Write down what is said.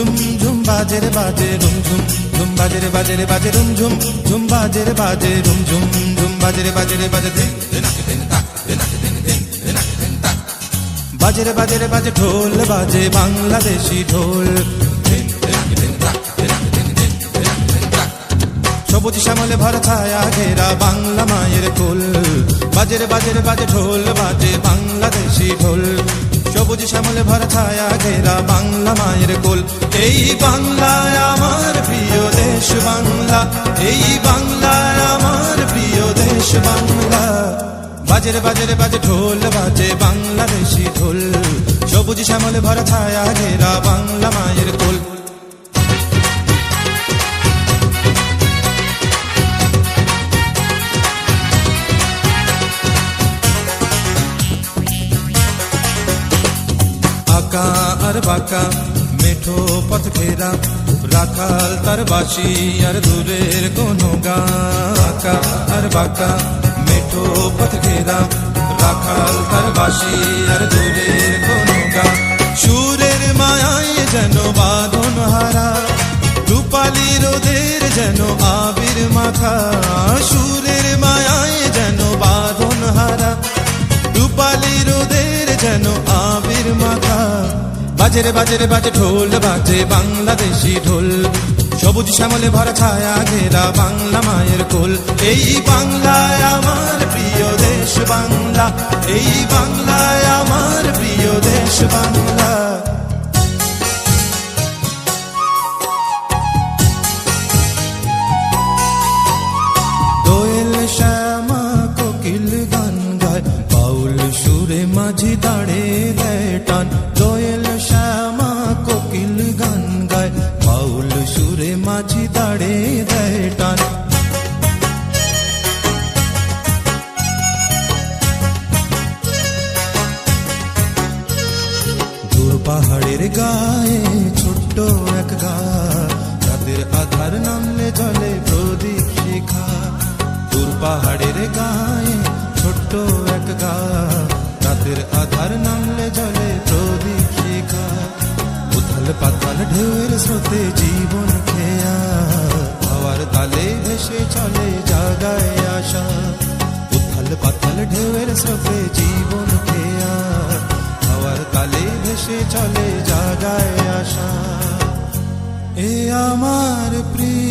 ঝুম ঝুম বাজে রে বাজে রুম ঝুম ঝুম বাজে রে বাজে রে বাজে রুম ঝুম ঝুম বাজে রে বাজে রুম ঝুম ঝুম বাজে রে বাজে দিন বাজে রে বাজে ঢোল বাজে বাংলাদেশি ঢোল সবুজ শ্যামলে ভরা ছায়া ঘেরা বাংলা মায়ের কোল বাজে রে বাজে ঢোল বাজে বাংলাদেশি ঢোল সবুজ শ্যামলে ভরা ছায়া ঘেরা বাংলা মায়ের কোল এই বাংলায় আমার প্রিয় দেশ বাংলা এই বাংলায় আমার প্রিয় দেশ বাংলা বাজে রে বাজে ঢোল বাজে বাংলাদেশি ঢোল সবুজ শ্যামলে ভরা ছায়া ঘেরা বাংলা মায়ের কোল আঁকা আর বাঁকা মেঠো পথ ঘেরা রাখাল তার বাসি আর দূরের কোনো গান আঁকা আর বাঁকা মেঠো পথ ঘেরা রাখাল তার বাসি আর দূরের কোনো গান সুরের মায়ায় যেন বাঁধন হারা রূপালী রোদের যেন আবির মাখা সুরের মায়ায় যেন বাঁধন হারা রূপালী রোদের যেন আবির মাখা বাজে রে বাজে ঢোল বাজে বাংলাদেশি ঢোল সবুজ শ্যামলে ভরা ছায়া ঘেরা বাংলা মায়ের কোল এই বাংলায় আমার প্রিয় দেশ বাংলা এই বাংলায় আমার প্রিয় দেশ বাংলা দোয়েল শ্যামা কোকিল গান গায় বাউল সুরে মাঝি দাঁড়ে দেয় টান দোয়েল শ্যামা কোকিল গান গায় বাউল সুরে মাঝি দাঁড়ে দেয় টান দূর পাহাড়ের গায়ে ছোট্ট এক গা রাতের আধার নামলে জলে প্রদীপ শিখা দূর পাহাড়ের গায়ে ছোট্ট এক গা রাতের আধার নামলে জলে প্রদীপ শিখা উথাল পাতাল ঢেউয়ের স্রোতে জীবন খেয়া হাওয়ার তালে ভেসে চলে জাগায় আশা উথাল পাতাল ঢেউয়ের স্রোতে জীবন খেয়া হাওয়ার তালে ভেসে চলে জাগায় আশা এ আমার প্রিয়